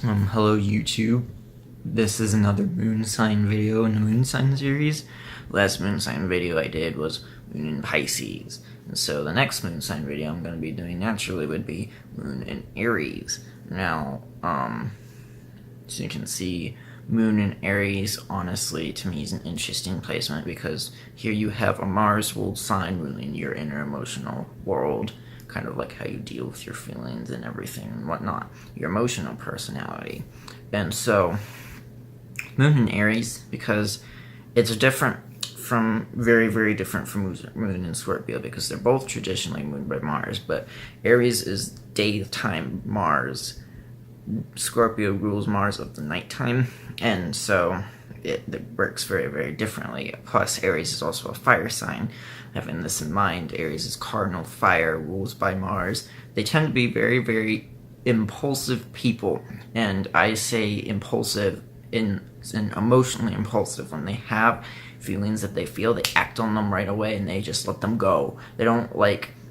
Hello YouTube. This is another moon sign video in the moon sign series. Last moon sign video I did was moon in Pisces. And so the next moon sign video I'm going to be doing naturally would be moon in Aries. Now, so you can see moon in Aries, honestly, to me is an interesting placement because here you have a Mars ruled sign ruling your inner emotional world, kind of like how you deal with your feelings and everything and whatnot, your emotional personality. And so, moon in Aries, because it's different from, very, very different from moon in Scorpio, because they're both traditionally ruled by Mars, but Aries is daytime Mars. Scorpio rules Mars of the nighttime, and so it works very, very differently. Plus, Aries is also a fire sign. Having this in mind, Aries is cardinal fire, rules by Mars. They tend to be very, very impulsive people, and I say impulsive in emotionally impulsive. When they have feelings that they feel, they act on them right away, and they just let them go. They don't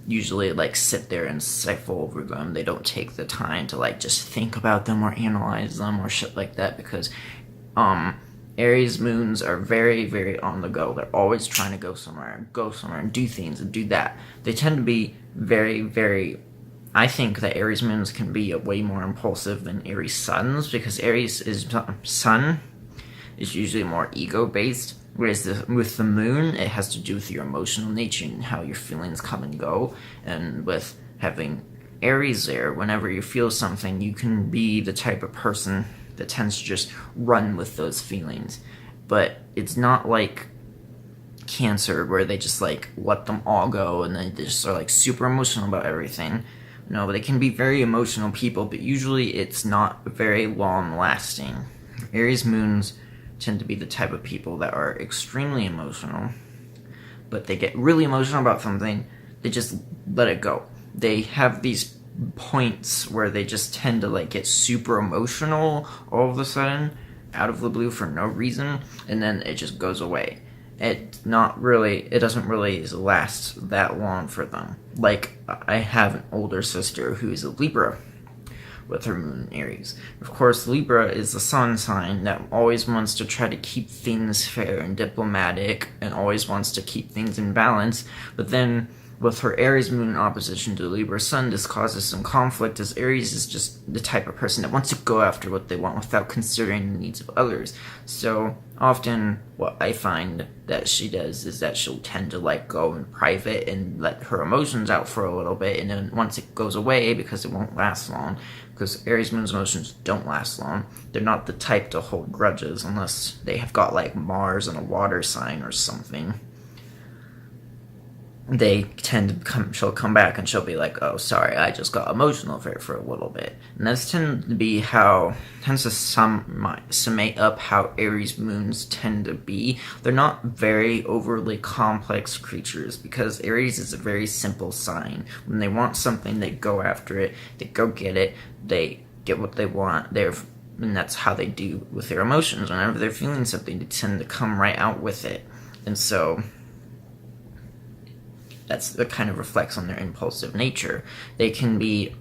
usually sit there and stifle over them. They don't take the time to just think about them or analyze them or shit like that, because Aries moons are very, very on the go. They're always trying to go somewhere and do things and do that. They tend to be very, very, I think that Aries moons can be way more impulsive than Aries suns, because Aries sun is usually more ego-based, whereas with the moon, it has to do with your emotional nature and how your feelings come and go. And with having Aries there, whenever you feel something, you can be the type of person that tends to just run with those feelings. But it's not like Cancer, where they just let them all go and they just are super emotional about everything. No, they can be very emotional people, but usually it's not very long lasting. Aries moons tend to be the type of people that are extremely emotional, but they get really emotional about something, they just let it go. They have these points where they just tend to get super emotional all of a sudden, out of the blue for no reason, and then it just goes away. It doesn't really last that long for them. I have an older sister who is a Libra with her moon in Aries. Of course, Libra is the sun sign that always wants to try to keep things fair and diplomatic and always wants to keep things in balance, but then with her Aries moon in opposition to Libra sun, this causes some conflict, as Aries is just the type of person that wants to go after what they want without considering the needs of others. So often what I find that she does is that she'll tend to go in private and let her emotions out for a little bit, and then once it goes away, because it won't last long, because Aries moon's emotions don't last long. They're not the type to hold grudges unless they have got Mars in a water sign or something. They tend to she'll come back and she'll be like, oh, sorry, I just got emotional for a little bit. And that's tends to summate up how Aries moons tend to be. They're not very overly complex creatures, because Aries is a very simple sign. When they want something, they go after it, they go get it, they get what they want, and that's how they do with their emotions. Whenever they're feeling something, they tend to come right out with it. And so that kind of reflects on their impulsive nature. They can be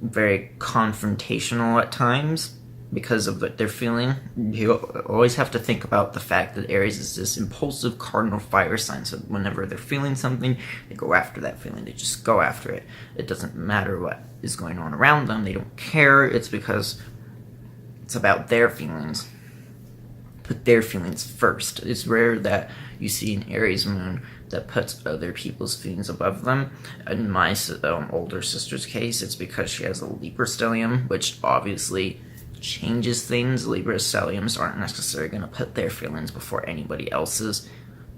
very confrontational at times because of what they're feeling. You always have to think about the fact that Aries is this impulsive cardinal fire sign, so whenever they're feeling something, they go after that feeling. They just go after it. It doesn't matter what is going on around them. They don't care. It's because it's about their feelings. Put their feelings first. It's rare that you see an Aries moon that puts other people's feelings above them. In my older sister's case, it's because she has a Libra stellium, which obviously changes things. Libra stelliums aren't necessarily going to put their feelings before anybody else's,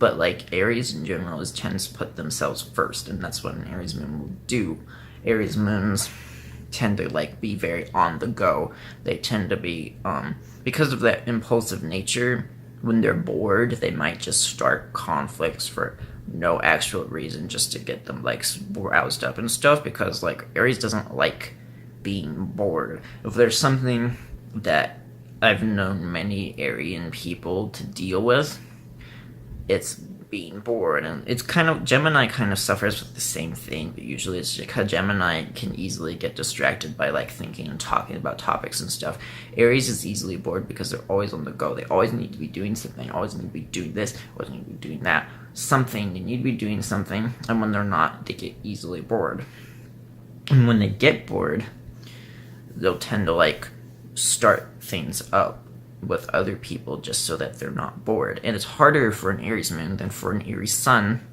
but Aries in general tends to put themselves first, and that's what an Aries moon will do. Aries moons tend to be very on the go. They tend to be because of that impulsive nature. When they're bored, they might just start conflicts for no actual reason, just to get them roused up and stuff, because Aries doesn't like being bored. If there's something that I've known many Arian people to deal with, it's being bored. And it's kind of, Gemini kind of suffers with the same thing, but usually it's because Gemini can easily get distracted by like thinking and talking about topics and stuff. Aries is easily bored because they're always on the go. They always need to be doing something, always need to be doing this, always need to be doing that. Something, they need to be doing something, and when they're not, they get easily bored. And when they get bored, they'll tend to like start things up with other people just so that they're not bored. And it's harder for an Aries moon than for an Aries sun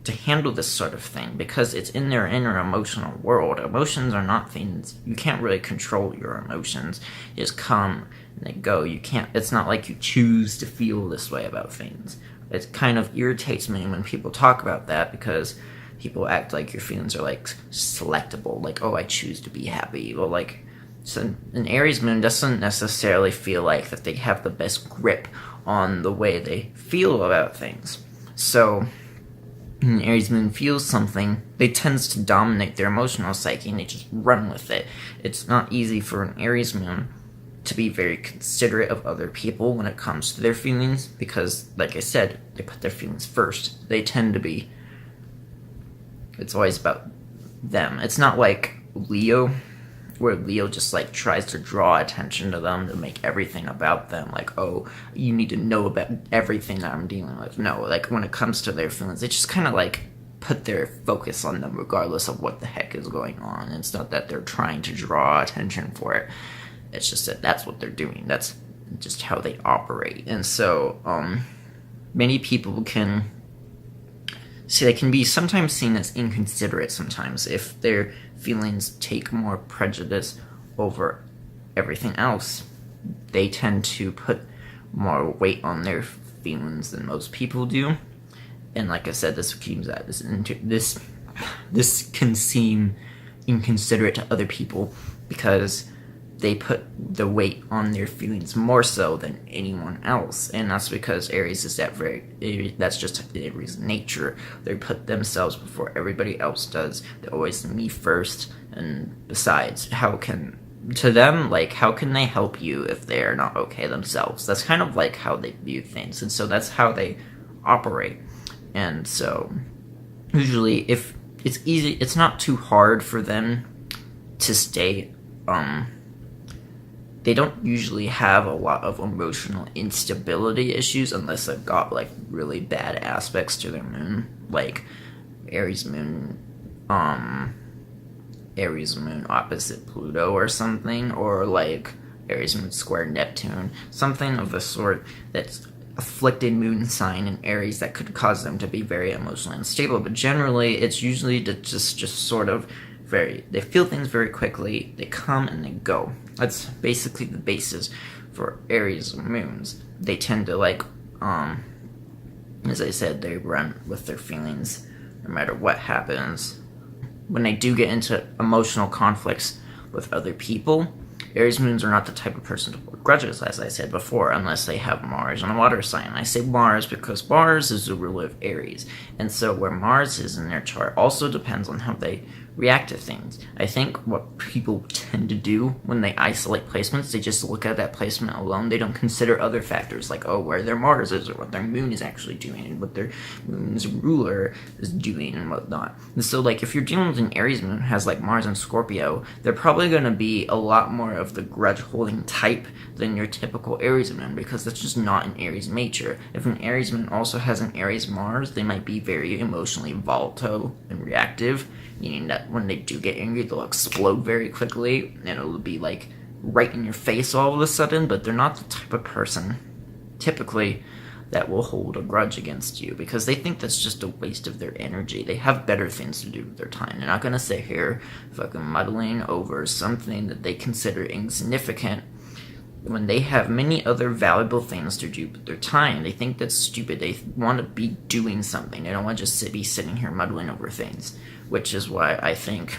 to handle this sort of thing because it's in their inner emotional world. Emotions are not things, you can't really control your emotions. They just come and they go. You can't, it's not like you choose to feel this way about things. It kind of irritates me when people talk about that because people act like your feelings are like selectable, like, oh, I choose to be happy. Well, like, so an Aries moon doesn't necessarily feel like that they have the best grip on the way they feel about things. So when an Aries moon feels something, they tends to dominate their emotional psyche and they just run with it. It's not easy for an Aries moon to be very considerate of other people when it comes to their feelings because, like I said, they put their feelings first. They tend to be, it's always about them. It's not like Leo, where Leo just like tries to draw attention to them to make everything about them. Like, oh, you need to know about everything that I'm dealing with. No, like when it comes to their feelings, they just kind of like put their focus on them regardless of what the heck is going on. It's not that they're trying to draw attention for it. It's just that that's what they're doing. That's just how they operate. And so many people can see they can be sometimes seen as inconsiderate sometimes if their feelings take more prejudice over everything else. They tend to put more weight on their feelings than most people do. And like I said, this can seem inconsiderate to other people because they put the weight on their feelings more so than anyone else. And that's because Aries is that's just Aries' nature. They put themselves before everybody else does. They're always me first. And besides, how can they help you if they're not okay themselves? That's kind of like how they view things. And so that's how they operate. And so usually if it's easy, it's not too hard for them to stay, they don't usually have a lot of emotional instability issues unless they've got like really bad aspects to their moon, like Aries moon opposite Pluto or something, or like Aries moon square Neptune, something of the sort that's afflicted moon sign in Aries that could cause them to be very emotionally unstable. But generally, it's usually just sort of they feel things very quickly, they come and they go. That's basically the basis for Aries moons. They tend to like, as I said, they run with their feelings no matter what happens. When they do get into emotional conflicts with other people, Aries moons are not the type of person to hold grudges, as I said before, unless they have Mars in a water sign. I say Mars because Mars is the ruler of Aries, and so where Mars is in their chart also depends on how they react to things. I think what people tend to do when they isolate placements, they just look at that placement alone. They don't consider other factors like, oh, where their Mars is, or what their moon is actually doing, and what their moon's ruler is doing, and whatnot. And so, like, if you're dealing with an Aries moon who has, like, Mars and Scorpio, they're probably going to be a lot more of the grudge-holding type than your typical Aries moon, because that's just not an Aries nature. If an Aries moon also has an Aries Mars, they might be very emotionally volatile and reactive, meaning that when they do get angry, they'll explode very quickly, and it'll be, like, right in your face all of a sudden, but they're not the type of person, typically, that will hold a grudge against you, because they think that's just a waste of their energy. They have better things to do with their time. They're not going to sit here fucking muddling over something that they consider insignificant when they have many other valuable things to do with their time. They think that's stupid. They want to be doing something. They don't want to just be sitting here muddling over things, which is why I think,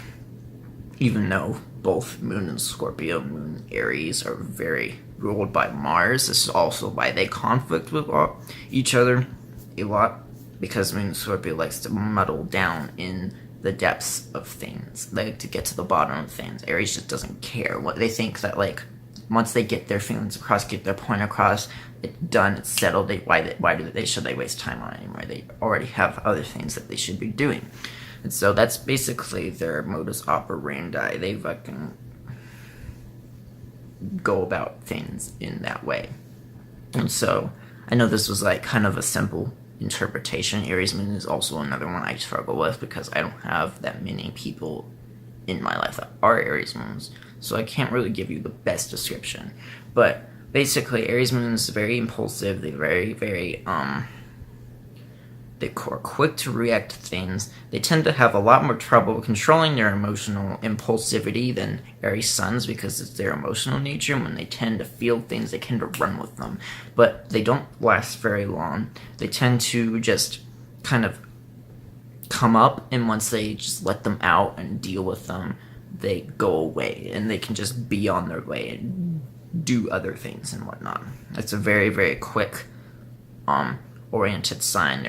even though both Moon and Scorpio, Moon and Aries are very ruled by Mars, this is also why they conflict with each other a lot, because Moon and Scorpio likes to muddle down in the depths of things. They like to get to the bottom of things. Aries just doesn't care. What they think that, like, once they get their feelings across, get their point across, it's done, it's settled. Should they waste time on it anymore? They already have other things that they should be doing. And so that's basically their modus operandi. They fucking go about things in that way. And so I know this was like kind of a simple interpretation. Aries moon is also another one I struggle with because I don't have that many people in my life that are Aries moons, so I can't really give you the best description. But basically, Aries moon is very impulsive. They're very they're quick to react to things. They tend to have a lot more trouble controlling their emotional impulsivity than Aries suns because it's their emotional nature. When they tend to feel things, they tend to run with them. But they don't last very long. They tend to just kind of come up, and once they just let them out and deal with them, they go away, and they can just be on their way and do other things and whatnot. It's a very quick oriented sign.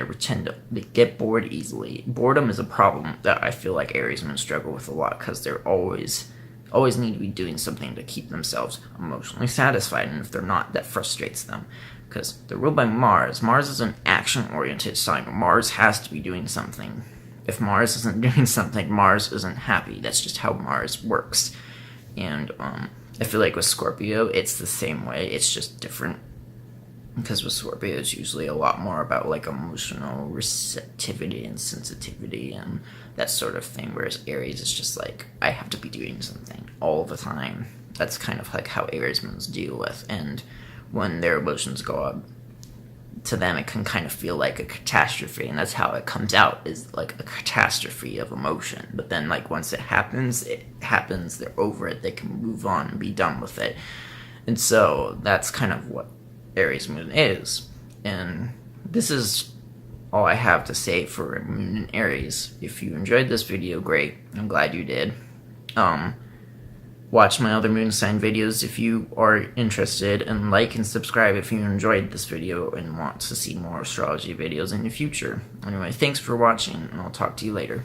They get bored easily. Boredom is a problem that I feel like Aries men struggle with a lot because they're always need to be doing something to keep themselves emotionally satisfied, and if they're not, that frustrates them because they're ruled by Mars. Mars is an action-oriented sign. Mars has to be doing something. If Mars isn't doing something, Mars isn't happy. That's just how Mars works. And I feel like with Scorpio, it's the same way. It's just different. Because with Scorpio, it's usually a lot more about like emotional receptivity and sensitivity and that sort of thing. Whereas Aries is just like, I have to be doing something all the time. That's kind of like how Aries moons deal with. And when their emotions go up, to them it can kind of feel like a catastrophe, and that's how it comes out, is like a catastrophe of emotion. But then like once it happens, they're over it, they can move on and be done with it. And so that's kind of what Aries moon is. And this is all I have to say for moon in Aries. If you enjoyed this video, great, I'm glad you did. Watch my other moon sign videos if you are interested, and like and subscribe if you enjoyed this video and want to see more astrology videos in the future. Anyway, thanks for watching, and I'll talk to you later.